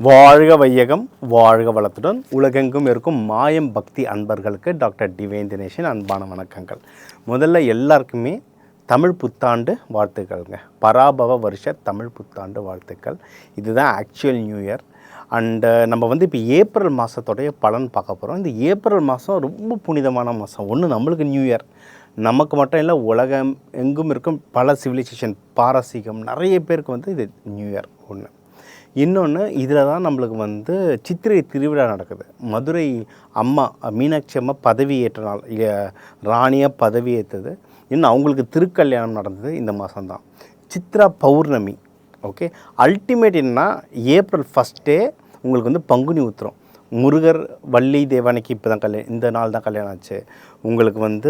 வாழ்க வையகம் வாழ்க வளத்துடன் உலகெங்கும் இருக்கும் மாயம் பக்தி அன்பர்களுக்கு டாக்டர் டிவைன் தினேஷின் அன்பான வணக்கங்கள். முதல்ல எல்லாருக்குமே தமிழ் புத்தாண்டு வாழ்த்துக்கள்ங்க. பராபவ வருஷ தமிழ் புத்தாண்டு வாழ்த்துக்கள். இதுதான் ஆக்சுவல் நியூ இயர். அண்டு நம்ம இப்போ ஏப்ரல் மாதத்தோடைய பலன் பார்க்க போகிறோம். இந்த ஏப்ரல் மாதம் ரொம்ப புனிதமான மாதம். ஒன்று நம்மளுக்கு நியூ இயர், நமக்கு மட்டும் இல்லை, உலகம் எங்கும் இருக்கும் பல சிவிலைசேஷன் பாரசீகம் நிறைய பேருக்கு இது நியூ இயர் ஒன்று. இன்னொன்று, இதில் தான் நம்மளுக்கு சித்திரை திருவிழா நடக்குது. மதுரை அம்மா மீனாட்சி அம்மா பதவி ஏற்ற நாள், ராணியாக பதவி ஏற்றது. இன்னும் அவங்களுக்கு திருக்கல்யாணம் நடந்தது இந்த மாதம்தான். சித்ரா பௌர்ணமி. ஓகே, அல்டிமேட் என்னன்னா ஏப்ரல் 1 உங்களுக்கு பங்குனி உத்திரம். முருகர் வள்ளி தேவானைக்கு இப்போ தான் இந்த நாள் தான் கல்யாணம் ஆச்சு. உங்களுக்கு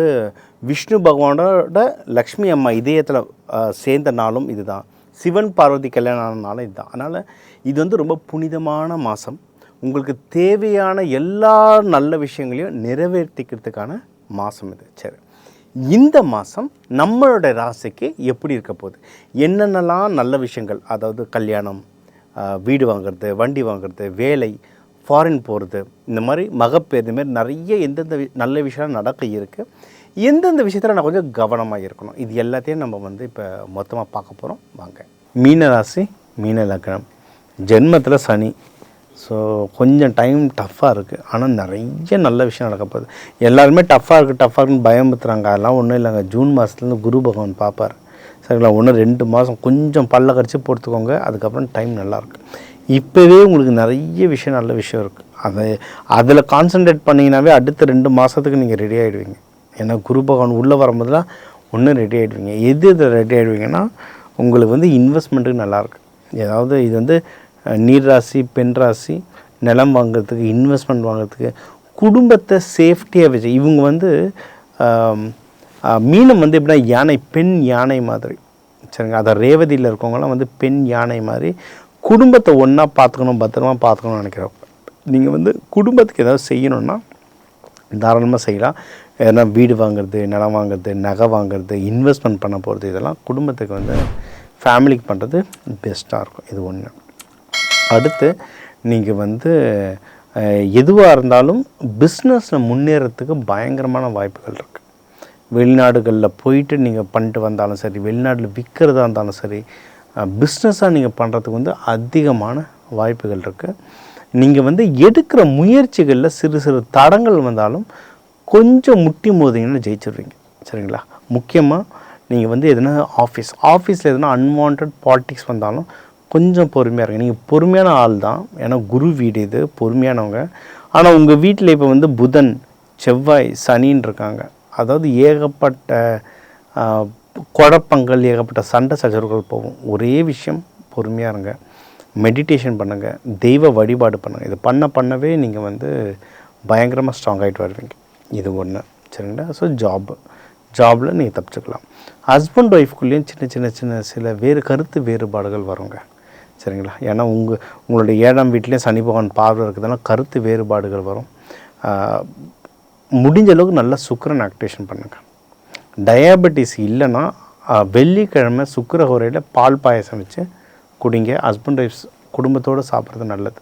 விஷ்ணு பகவானோட லக்ஷ்மி அம்மா இதயத்தில் சேர்ந்த நாளும் இது தான். சிவன் பார்வதி கல்யாணம் ஆனனாலும் இதுதான். அதனால் இது ரொம்ப புனிதமான மாதம். உங்களுக்கு தேவையான எல்லா நல்ல விஷயங்களையும் நிறைவேற்றிக்கிறதுக்கான மாதம் இது. சரி, இந்த மாதம் நம்மளோட ராசிக்கு எப்படி இருக்க போகுது, என்னென்னலாம் நல்ல விஷயங்கள், அதாவது கல்யாணம், வீடு வாங்குறது, வண்டி வாங்குறது, வேலை, ஃபாரின் போகிறது, இந்த மாதிரி மகப்பேர், இந்த மாதிரி நிறைய எந்தெந்த நல்ல விஷயம் நடக்க இருக்குது, எந்தெந்த விஷயத்தில் நான் கொஞ்சம் கவனமாக இருக்கணும், இது எல்லாத்தையும் நம்ம இப்போ மொத்தமாக பார்க்க போகிறோம். வாங்க. மீன ராசி, மீன லக்னம், ஜென்மத்தில் சனி. ஸோ கொஞ்சம் டைம் டஃப்பாக இருக்குது. ஆனால் நிறைய நல்ல விஷயம் நடக்க போகுது. எல்லாருமே டஃப்பாக இருக்குன்னு பயமுத்துறாங்க. அதெல்லாம் ஒன்றும் இல்லைங்க. ஜூன் மாதத்துலேருந்து குரு பகவான் பார்ப்பார். சரிங்களா? 1-2 மாதம் கொஞ்சம் பல்ல கடிச்சு போட்டுக்கோங்க. அதுக்கப்புறம் டைம் நல்லாயிருக்கு. இப்போவே உங்களுக்கு நிறைய விஷயம், நல்ல விஷயம் இருக்குது. அதில் கான்சன்ட்ரேட் பண்ணிங்கனாவே அடுத்த 2 மாதத்துக்கு நீங்கள் ரெடி ஆகிடுவீங்க. ஏன்னா குரு பகவான் உள்ளே வரும்போதெல்லாம் ஒன்றும் ரெடி ஆகிடுவீங்க. எது ரெடி ஆகிடுவீங்கன்னா, உங்களுக்கு இன்வெஸ்ட்மெண்ட்டுக்கு நல்லாயிருக்கு. ஏதாவது இது நீர் ராசி, பெண் ராசி, நிலம் வாங்கிறதுக்கு, இன்வெஸ்ட்மெண்ட் வாங்கிறதுக்கு, குடும்பத்தை சேஃப்டியாக வச்சு, இவங்க மீனம் எப்படின்னா யானை, பெண் யானை மாதிரி. சரிங்க? அதை ரேவதியில் இருக்கவங்களாம் பெண் யானை மாதிரி குடும்பத்தை ஒன்றா பார்த்துக்கணும், பத்திரமா பார்த்துக்கணும்னு நினைக்கிறப்ப நீங்கள் குடும்பத்துக்கு ஏதாவது செய்யணுன்னா தாராளமாக செய்யலாம். ஏன்னா வீடு வாங்குறது, நிலம் வாங்குறது, நகை வாங்குறது, இன்வெஸ்ட்மெண்ட் பண்ண போகிறது, இதெல்லாம் குடும்பத்துக்கு ஃபேமிலிக்கு பண்ணுறது பெஸ்ட்டாக இருக்கும். இது ஒன்று. அடுத்து, நீங்கள் எதுவாக இருந்தாலும் பிஸ்னஸில் முன்னேறத்துக்கு பயங்கரமான வாய்ப்புகள் இருக்குது. வெளிநாடுகளில் போயிட்டு நீங்கள் பண்ணிட்டு வந்தாலும் சரி, வெளிநாட்டில் விற்கிறதா இருந்தாலும் சரி, பிஸ்னஸாக நீங்கள் பண்ணுறதுக்கு அதிகமான வாய்ப்புகள் இருக்குது. நீங்கள் எடுக்கிற முயற்சிகளில் சிறு சிறு தடங்கள் வந்தாலும் கொஞ்சம் முட்டி மோதிங்கன்னு ஜெயிச்சிடுவீங்க. சரிங்களா? முக்கியமாக நீங்கள் எதுனா ஆஃபீஸில் எதுனா அன்வான்ட் பாலிட்டிக்ஸ் வந்தாலும் கொஞ்சம் பொறுமையாக இருங்க. நீங்கள் பொறுமையான ஆள் தான். ஏன்னா குரு வீடு இது, பொறுமையானவங்க. ஆனால் உங்கள் வீட்டில் இப்போ புதன், செவ்வாய், சனின்னு இருக்காங்க. அதாவது ஏகப்பட்ட குழப்பங்கள், ஏகப்பட்ட சண்டை சச்சரவுகள் போகும். ஒரே விஷயம், பொறுமையாக இருங்க. மெடிடேஷன் பண்ணுங்கள், தெய்வ வழிபாடு பண்ணுங்கள். இது பண்ணவே நீங்கள் பயங்கரமாக ஸ்ட்ராங் ஆகிட்டு வருவீங்க. இது ஒன்று. சரிங்களா? ஸோ ஜாபில் நீங்கள் தப்பிச்சுக்கலாம். ஹஸ்பண்ட் ஒய்ஃப்குள்ளேயும் சின்ன சில கருத்து வேறுபாடுகள் வருங்க. சரிங்களா? ஏன்னா உங்களுடைய 7ஆம் வீட்லேயும் சனி பகவான் பார்வை இருக்கிறதுனால கருத்து வேறுபாடுகள் வரும். முடிஞ்ச அளவுக்கு நல்லா சுக்கிரன் ஆக்டிவேஷன் பண்ணுங்கள். டயாபெட்டிஸ் இல்லைன்னா வெள்ளிக்கிழமை சுக்கிரஹோரையில் பால் பாயசம் வச்சு குடிங்க. ஹஸ்பண்ட் ஒய்ஃப்ஸ் குடும்பத்தோடு சாப்பிட்றது நல்லது.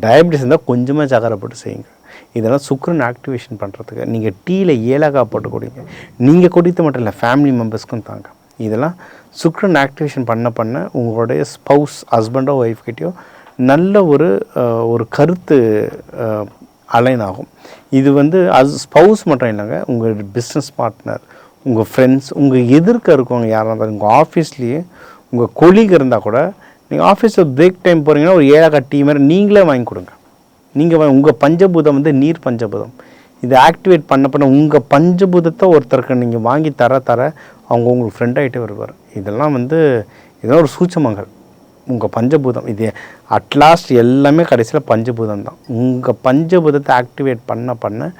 டயாபெட்டிஸ் இருந்தால் கொஞ்சமாக சக்கரை போட்டு செய்யுங்க. இதெல்லாம் சுக்கிரன் ஆக்டிவேஷன் பண்ணுறதுக்கு. நீங்கள் டீயில் ஏலக்காய் போட்டு குடிங்க. நீங்கள் குடித்து மட்டும் இல்லை, ஃபேமிலி மெம்பர்ஸ்க்கும் தாங்க. இதெல்லாம் சுக்கிரன் ஆக்டிவேஷன் பண்ண உங்களுடைய ஸ்பவுஸ், ஹஸ்பண்டோ ஒய்ஃப்கிட்டையோ நல்ல ஒரு கருத்து அலைன் ஆகும். இது ஸ்பவுஸ் மட்டும் இல்லைங்க, உங்கள் பிஸ்னஸ் பார்ட்னர், உங்கள் ஃப்ரெண்ட்ஸ், உங்கள் எதிர்க்க இருக்கவங்க யாராக இருந்தாலும், உங்கள் ஆஃபீஸ்லேயே உங்கள் கொலீக் இருந்தால் கூட, நீங்கள் ஆஃபீஸில் பிரேக் டைம் போகிறீங்கன்னா ஒரு ஏலக்காய் டீ மாதிரி நீங்களே வாங்கி கொடுங்க. நீங்கள் உங்கள் பஞ்சபூதம் நீர் பஞ்சபூதம். இதை ஆக்டிவேட் பண்ண உங்கள் பஞ்சபூதத்தை ஒருத்தருக்கு நீங்கள் வாங்கி தர அவங்க உங்களுக்கு ஃப்ரெண்ட் ஆகிட்டே வருவார். இதெல்லாம் இதெல்லாம் ஒரு சூட்சமங்கள். உங்கள் பஞ்சபூதம் இது அட்லாஸ்ட் எல்லாமே கடைசியில் பஞ்சபூதம் தான். உங்கள் பஞ்சபூதத்தை ஆக்டிவேட் பண்ண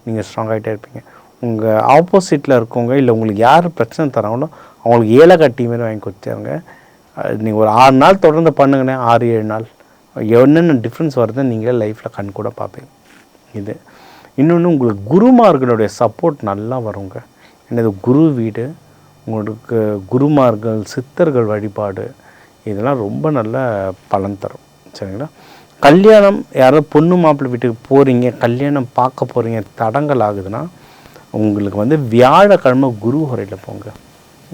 நீங்கள் ஸ்ட்ராங் ஆகிட்டே இருப்பீங்க. உங்கள் ஆப்போசிட்டில் இருக்கவங்க, இல்லை உங்களுக்கு யார் பிரச்சனை தராங்களோ அவங்களுக்கு ஏலக்காய் டீ மாதிரி வாங்கி கொடுத்தாங்க. நீங்கள் ஒரு 6 நாள் தொடர்ந்து பண்ணுங்கண்ணே, 6-7 நாள் என்னென்ன டிஃப்ரென்ஸ் வருதுன்னு நீங்களே லைஃப்பில் கண் கூட பார்ப்பீங்க. இது இன்னொன்று, உங்களுக்கு குருமார்களுடைய சப்போர்ட் நல்லா வருங்க. என்னது குரு வீடு, உங்களுக்கு குருமார்கள், சித்தர்கள் வழிபாடு, இதெல்லாம் ரொம்ப நல்ல பலன் தரும். சரிங்களா? கல்யாணம் யாரோ பொண்ணு மாப்பிள்ளை வீட்டுக்கு போகிறீங்க, கல்யாணம் பார்க்க போகிறீங்க, தடங்கள் ஆகுதுன்னா உங்களுக்கு வந்து வியாழக்கிழமை குரு ஹோரையில் போங்க,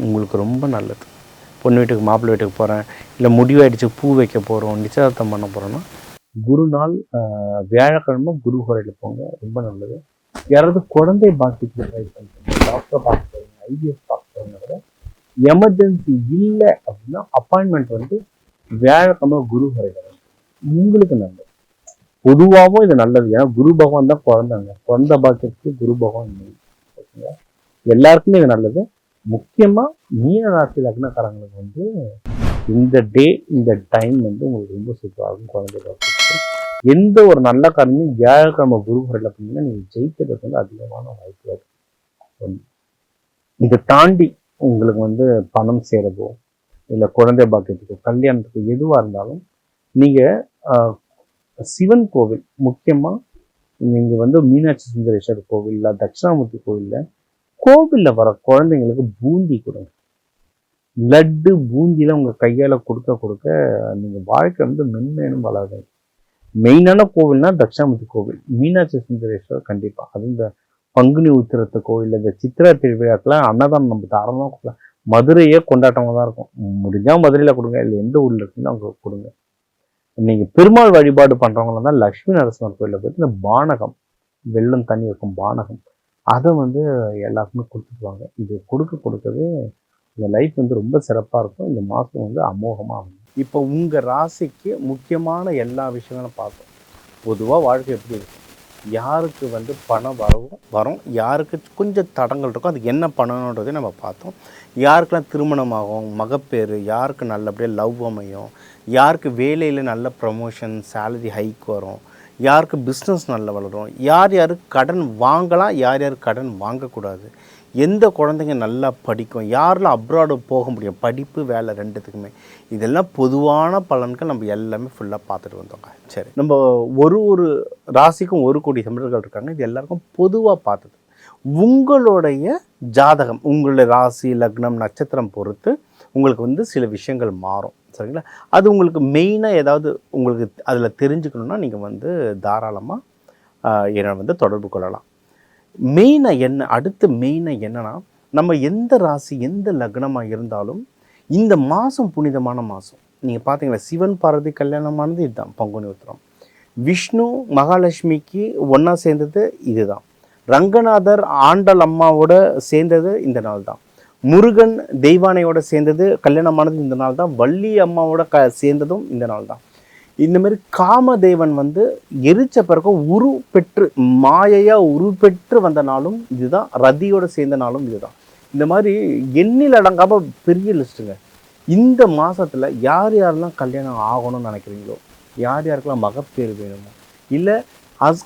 உங்களுக்கு ரொம்ப நல்லது. பொண்ணு வீட்டுக்கு மாப்பிள்ளை வீட்டுக்கு போகிறேன், இல்லை முடிவாயிடுச்சு பூ வைக்க போகிறோம், நிச்சயதார்த்தம் பண்ண போகிறோன்னா குரு நாள் வியாழக்கிழமை குரு ஹோரையில் போங்க, ரொம்ப நல்லது. யாராவது குழந்தை பாக்கியத்துக்கு ட்ரை பண்ணுறீங்க, டாக்டர் பார்க்க போகிறீங்க, ஐபிஎஸ் பார்க்க போகிறீங்க, எமர்ஜென்சி இல்லை அப்படின்னா அப்பாயின்மெண்ட் வந்து வியாழக்கிழமை குரு ஹோரையில் உங்களுக்கு நல்லது. பொதுவாகவும் இது நல்லது, ஏன்னா குரு பகவான் தான் குழந்தைங்க, குழந்தை பாக்கியத்துக்கு குரு பகவான் ஓகேங்களா. எல்லாருக்குமே இது நல்லது. முக்கியமாக மீன ராசி லக்னக்காரங்களுக்கு வந்து இந்த டே இந்த டைம் வந்து உங்களுக்கு ரொம்ப சூப்பராக இருக்கும். குழந்தை பாக்கியத்துக்கு எந்த ஒரு நல்ல காரியமும் வியாழக்கிழமை குரு ஹோரையில் பார்த்தீங்கன்னா நீங்கள் ஜெயிக்கிறதுக்கு வந்து அதிகமான வாய்ப்பு இருக்கு. இதை தாண்டி உங்களுக்கு வந்து பணம் சேரவோ இல்லை குழந்தை பாக்கியத்துக்கு கல்யாணத்துக்கு எதுவாக இருந்தாலும் நீங்கள் சிவன் கோவில், முக்கியமாக நீங்கள் வந்து மீனாட்சி சுந்தரேஸ்வரர் கோவிலில், தட்சிணாமூர்த்தி கோவிலில் வர குழந்தைங்களுக்கு பூந்தி கொடுங்க. லட்டு பூந்தியில் உங்கள் கையால் கொடுக்க கொடுக்க நீங்கள் வாழ்க்கை வந்து மென்மேனும் வளருங்க. மெயினான கோவில்னா தட்சிணாமூர்த்தி கோவில், மீனாட்சி சுந்தரேஸ்வரர் கண்டிப்பாக. அது இந்த பங்குனி உத்திரத்து கோவில், இந்த சித்திரை திருவிழாக்கெல்லாம் அன்னதானம் நம்ம தாராளமாக கொடுக்கலாம். மதுரையே கொண்டாட்டமாக தான் இருக்கும். முடிஞ்சால் மதுரையில் கொடுங்க, இல்லை எந்த ஊரில் இருக்குன்னு அவங்க கொடுங்க. நீங்கள் பெருமாள் வழிபாடு பண்ணுறவங்களாம் தான் லக்ஷ்மி நரசிம்மர் கோயிலில் போயிட்டு இந்த பானகம், வெள்ளம் தண்ணி இருக்கும் பானகம், அதை வந்து எல்லாருக்குமே கொடுத்துக்குவாங்க. இது கொடுக்கவே இந்த லைஃப் வந்து ரொம்ப சிறப்பாக இருக்கும். இந்த மாதம் வந்து அமோகமாக ஆகும். இப்போ உங்கள் ராசிக்கு முக்கியமான எல்லா விஷயங்களும் பார்த்தோம். பொதுவாக வாழ்க்கை எப்படி இருக்கும், யாருக்கு வந்து பணம் வரும், யாருக்கு கொஞ்சம் தடங்கள் இருக்கும், அதுக்கு என்ன பண்ணணுன்றதையும் நம்ம பார்த்தோம். யாருக்கெல்லாம் திருமணமாகும், மகப்பேறு, யாருக்கு நல்லபடியாக லவ் அமையும், யாருக்கு வேலையில் நல்ல ப்ரமோஷன் சேலரி ஹைக் வரும், யாருக்கு பிஸ்னஸ் நல்லா வளரும், யார் யாருக்கு கடன் வாங்கலாம், யார் யாருக்கு கடன் வாங்கக்கூடாது, எந்த குழந்தைங்க நல்லா படிக்கும், யாரெல்லாம் அப்ராடு போக முடியும், படிப்பு வேலை ரெண்டுத்துக்குமே, இதெல்லாம் பொதுவான பலன்கள் நம்ம எல்லாமே ஃபுல்லாக பார்த்துட்டு வந்தோங்க. சரி, நம்ம ஒரு ராசிக்கும் 1 கோடி தமிழர்கள் இருக்காங்க, இது எல்லாருக்கும் பொதுவாக பார்த்தது. உங்களுடைய ஜாதகம், உங்களுடைய ராசி லக்னம் நட்சத்திரம் பொறுத்து உங்களுக்கு வந்து சில விஷயங்கள் மாறும், சரிங்களா. அது உங்களுக்கு மெயினாக ஏதாவது உங்களுக்கு அதில் தெரிஞ்சுக்கணுன்னா நீங்கள் வந்து தாராளமாக என்னை வந்து தொடர்பு கொள்ளலாம். மெயினாக என்ன, அடுத்து மெயினாக என்னென்னா, நம்ம எந்த ராசி எந்த லக்னமாக இருந்தாலும் இந்த மாதம் புனிதமான மாதம். நீங்கள் பார்த்தீங்களா, சிவன் பார்வதி கல்யாணமானது இதுதான் பங்குனி உத்திரம். விஷ்ணு மகாலட்சுமிக்கு ஒன்றா சேர்ந்தது இதுதான். ரங்கநாதர் ஆண்டல் அம்மாவோட சேர்ந்தது இந்த நாள் தான். முருகன் தெய்வானையோட சேர்ந்தது கல்யாணமானது இந்த நாள் தான். வள்ளி அம்மாவோட சேர்ந்ததும் இந்த நாள் தான். இந்த மாதிரி காமதேவன் வந்து எரிச்ச பிறகு உருப்பெற்று மாயையாக உருப்பெற்று வந்த நாளும் இதுதான். ரதியோட சேர்ந்த நாளும் இதுதான். இந்த மாதிரி எண்ணில் அடங்காமல் பெரிய லிஸ்ட்டுங்க. இந்த மாதத்தில் யார் யாரெல்லாம் கல்யாணம் ஆகணும்னு நினைக்கிறீங்களோ, யார் யாருக்கெல்லாம் மகப்பேறு வேணுமோ, இல்லை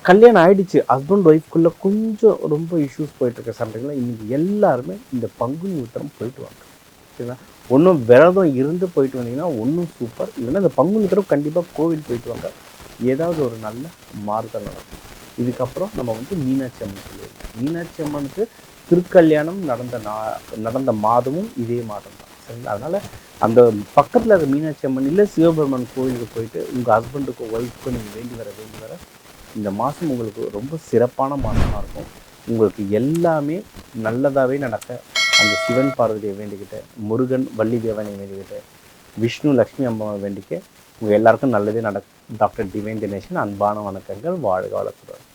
கல்யாணம் ஆகிடுச்சு, ஹஸ்பண்ட் ஒய்ஃப்குள்ளே கொஞ்சம் ரொம்ப இஷ்யூஸ் போயிட்டுருக்க சண்டைகள்லாம் இன்றைக்கி எல்லாருமே இந்த பங்குனி உத்திரம் போயிட்டு வாங்க, சரிங்களா. ஒன்றும் விரதம் இருந்து போயிட்டு வந்தீங்கன்னா ஒன்றும் சூப்பர். இல்லைன்னா இந்த பங்குனி உத்திரம் கண்டிப்பாக கோவில் போயிட்டு வாங்க, ஏதாவது ஒரு நல்ல மாறுதல் நடக்கும். இதுக்கப்புறம் நம்ம வந்து மீனாட்சி அம்மன் சொல்லுவோம். மீனாட்சி அம்மனுக்கு திருக்கல்யாணம் நடந்த மாதமும் இதே மாதம் தான், சரிங்களா. அதனால் அந்த பக்கத்தில் இருக்க மீனாட்சி அம்மன் இல்லை சிவபெருமான் கோவிலுக்கு போயிட்டு உங்கள் ஹஸ்பண்டுக்கு ஒய்ஃப்க்கு நீங்கள் வேண்டி வர இந்த மாதம் உங்களுக்கு ரொம்ப சிறப்பான மாதமாக இருக்கும். உங்களுக்கு எல்லாமே நல்லதாகவே நடக்க அந்த சிவன் பார்வதியை வேண்டிக்கிட்டு, முருகன் வள்ளி தேவனை வேண்டிக்கிட்டு, விஷ்ணு லக்ஷ்மி அம்மாவை வேண்டிக்க உங்கள் எல்லாருக்கும் நல்லதே நடக்கும். டாக்டர் டிவைன் தினேஷன் அன்பான வணக்கங்கள். வாழ்க வளத்துடன்.